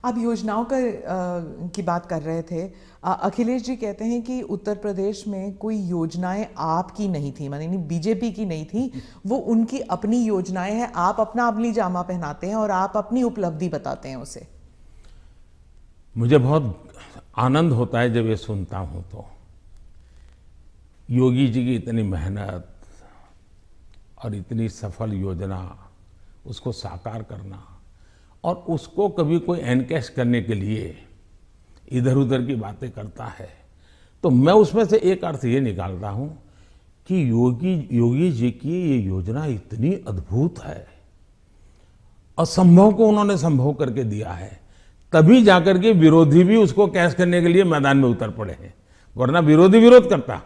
आप योजनाओं की बात कर रहे थे। अखिलेश जी कहते हैं कि उत्तर प्रदेश में कोई योजनाएं आपकी नहीं थी, माने नहीं बीजेपी की नहीं थी, वो उनकी अपनी योजनाएं हैं। आप अपना अपनी जामा पहनाते हैं और आप अपनी उपलब्धि बताते हैं उसे। मुझे बहुत आनंद होता है जब ये सुनता हूं तो योगी जी की इतनी मेहनत और इतनी सफल योजना, उसको साकार करना और उसको कभी कोई एनकैश करने के लिए इधर उधर की बातें करता है, तो मैं उसमें से एक अर्थ ये निकालता हूं कि योगी जी की ये योजना इतनी अद्भुत है, असंभव को उन्होंने संभव करके दिया है, तभी जाकर के विरोधी भी उसको कैश करने के लिए मैदान में उतर पड़े हैं। वरना विरोधी विरोध करता,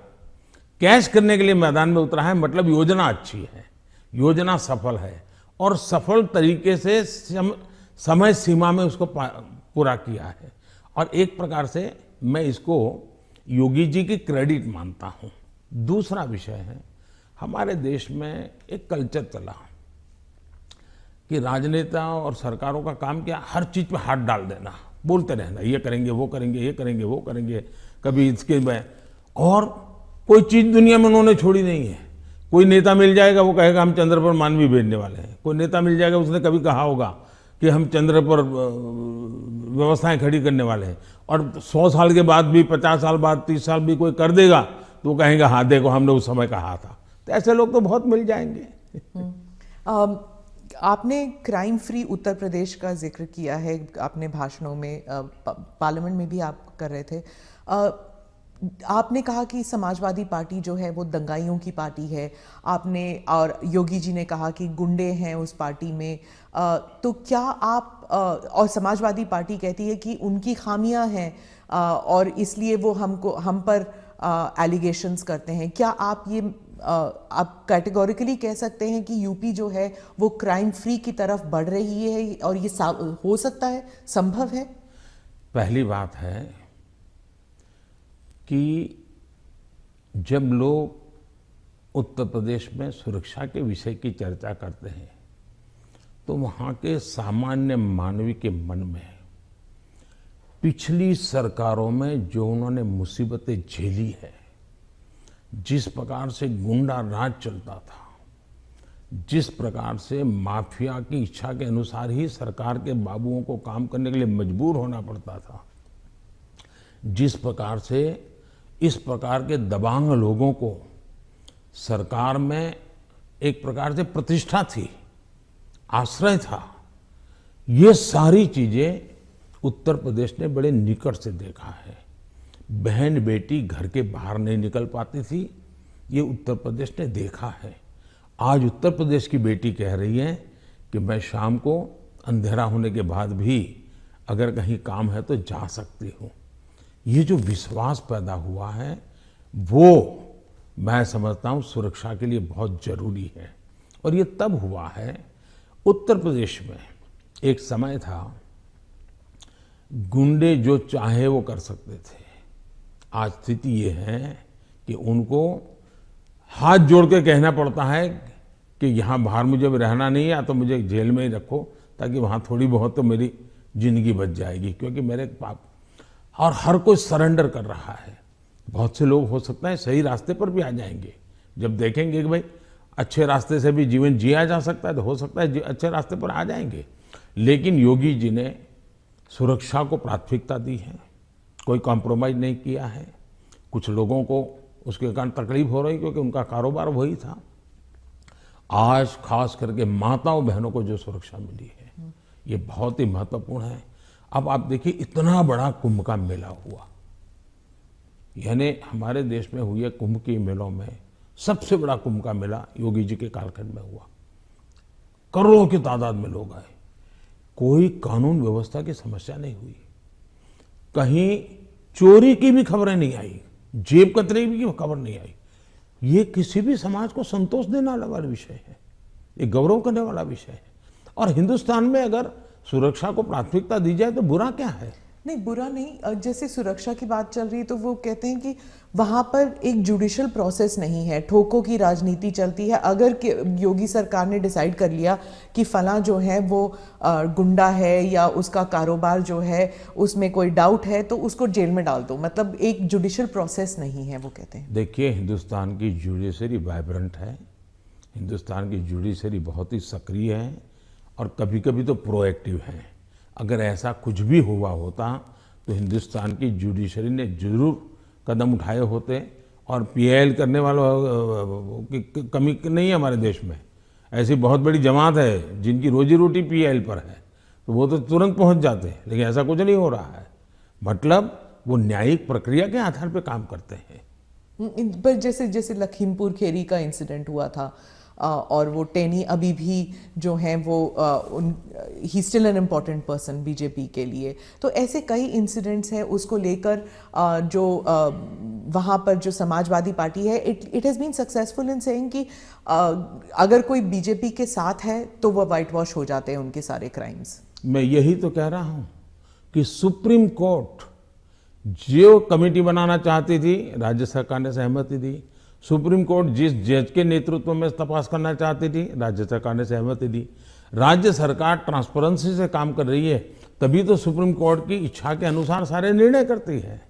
कैश करने के लिए मैदान में उतरा है, मतलब योजना अच्छी है, योजना सफल है और सफल तरीके से समय सीमा में उसको पूरा किया है। और एक प्रकार से मैं इसको योगी जी की क्रेडिट मानता हूं। दूसरा विषय है, हमारे देश में एक कल्चर चला कि राजनेता और सरकारों का काम क्या, हर चीज पे हाथ डाल देना, बोलते रहना ये करेंगे वो करेंगे, ये करेंगे वो करेंगे, कभी इसके में, और कोई चीज दुनिया में उन्होंने छोड़ी नहीं है। कोई नेता मिल जाएगा वो कहेगा हम चंद्र पर मानवी भेजने वाले हैं। कोई नेता मिल जाएगा उसने कभी कहा होगा कि हम चंद्र पर व्यवस्थाएं खड़ी करने वाले हैं, और 100 साल के बाद भी, 50 साल बाद, 30 साल भी कोई कर देगा तो वो कहेंगे हाँ देखो हमने उस समय कहा था। तो ऐसे लोग तो बहुत मिल जाएंगे। आपने क्राइम फ्री उत्तर प्रदेश का जिक्र किया है अपने भाषणों में, पार्लियामेंट में भी आप कर रहे थे। आपने कहा कि समाजवादी पार्टी जो है वो दंगाइयों की पार्टी है, आपने, और योगी जी ने कहा कि गुंडे हैं उस पार्टी में। तो क्या आप, और समाजवादी पार्टी कहती है कि उनकी खामियां हैं और इसलिए वो हम पर एलिगेशंस करते हैं। क्या आप ये आप कैटेगोरिकली कह सकते हैं कि यूपी जो है वो क्राइम फ्री की तरफ बढ़ रही है और ये हो सकता है, संभव है? पहली बात है कि जब लोग उत्तर प्रदेश में सुरक्षा के विषय की चर्चा करते हैं तो वहां के सामान्य मानवी के मन में पिछली सरकारों में जो उन्होंने मुसीबतें झेली है, जिस प्रकार से गुंडा राज चलता था, जिस प्रकार से माफिया की इच्छा के अनुसार ही सरकार के बाबुओं को काम करने के लिए मजबूर होना पड़ता था, जिस प्रकार से इस प्रकार के दबांग लोगों को सरकार में एक प्रकार से प्रतिष्ठा थी, आश्रय था, ये सारी चीजें उत्तर प्रदेश ने बड़े निकट से देखा है। बहन बेटी घर के बाहर नहीं निकल पाती थी, ये उत्तर प्रदेश ने देखा है। आज उत्तर प्रदेश की बेटी कह रही है कि मैं शाम को अंधेरा होने के बाद भी अगर कहीं काम है तो जा सकती हूँ। ये जो विश्वास पैदा हुआ है वो मैं समझता हूँ सुरक्षा के लिए बहुत जरूरी है। और ये तब हुआ है, उत्तर प्रदेश में एक समय था गुंडे जो चाहे वो कर सकते थे। आज स्थिति ये है कि उनको हाथ जोड़ के कहना पड़ता है कि यहाँ बाहर मुझे रहना नहीं है, या तो मुझे जेल में ही रखो ताकि वहाँ थोड़ी बहुत तो मेरी जिंदगी बच जाएगी, क्योंकि मेरे पाप, और हर कोई सरेंडर कर रहा है। बहुत से लोग हो सकता है सही रास्ते पर भी आ जाएंगे, जब देखेंगे कि भाई अच्छे रास्ते से भी जीवन जिया जा सकता है तो हो सकता है अच्छे रास्ते पर आ जाएंगे। लेकिन योगी जी ने सुरक्षा को प्राथमिकता दी है, कोई कॉम्प्रोमाइज नहीं किया है। कुछ लोगों को उसके कारण तकलीफ हो रही क्योंकि उनका कारोबार वही था। आज खास करके माताओं बहनों को जो सुरक्षा मिली है ये बहुत ही महत्वपूर्ण है। अब आप देखिए इतना बड़ा कुंभ का मेला हुआ, यानी हमारे देश में हुए कुंभ के मेलों में सबसे बड़ा कुंभ का मेला योगी जी के कालखंड में हुआ। करोड़ों की तादाद में लोग आए, कोई कानून व्यवस्था की समस्या नहीं हुई, कहीं चोरी की भी खबरें नहीं आई, जेब कतरे की खबर नहीं आई। ये किसी भी समाज को संतोष देने वाला विषय है, ये गौरव करने वाला विषय है। और हिंदुस्तान में अगर सुरक्षा को प्राथमिकता दी जाए तो बुरा क्या है? नहीं, बुरा नहीं। जैसे सुरक्षा की बात चल रही है तो वो कहते हैं कि वहां पर एक जुडिशियल प्रोसेस नहीं है, ठोकों की राजनीति चलती है। अगर योगी सरकार ने डिसाइड कर लिया कि फलां जो है वो गुंडा है या उसका कारोबार जो है उसमें कोई डाउट है तो उसको जेल में डाल दो, मतलब एक जुडिशियल प्रोसेस नहीं है, वो कहते हैं। देखिए, हिंदुस्तान की जुडिशरी वाइब्रेंट है, हिंदुस्तान की जुडिशरी बहुत ही सक्रिय है और कभी कभी तो प्रोएक्टिव है। अगर ऐसा कुछ भी हुआ होता तो हिंदुस्तान की जुडिशरी ने जरूर कदम उठाए होते और पीआईएल करने वालों की कमी नहीं है हमारे देश में। ऐसी बहुत बड़ी जमात है जिनकी रोजी रोटी पीआईएल पर है, तो वो तो तुरंत पहुंच जाते हैं, लेकिन ऐसा कुछ नहीं हो रहा है। मतलब वो न्यायिक प्रक्रिया के आधार पर काम करते हैं। पर जैसे जैसे लखीमपुर खेरी का इंसिडेंट हुआ था और वो टेनी अभी भी जो हैं वो he still an important person BJP के लिए, तो ऐसे कई इंसिडेंट्स हैं उसको लेकर जो वहाँ पर जो समाजवादी पार्टी है it has been successful in saying कि अगर कोई बीजेपी के साथ है तो वह वाइट वॉश हो जाते हैं उनके सारे क्राइम्स। मैं यही तो कह रहा हूँ कि सुप्रीम कोर्ट जो कमेटी बनाना चाहती थी, राज्य सरकार ने सहमति दी। सुप्रीम कोर्ट जिस जज के नेतृत्व में तपास करना चाहती थी, राज्य सरकार ने सहमति दी। राज्य सरकार ट्रांसपेरेंसी से काम कर रही है, तभी तो सुप्रीम कोर्ट की इच्छा के अनुसार सारे निर्णय करती है।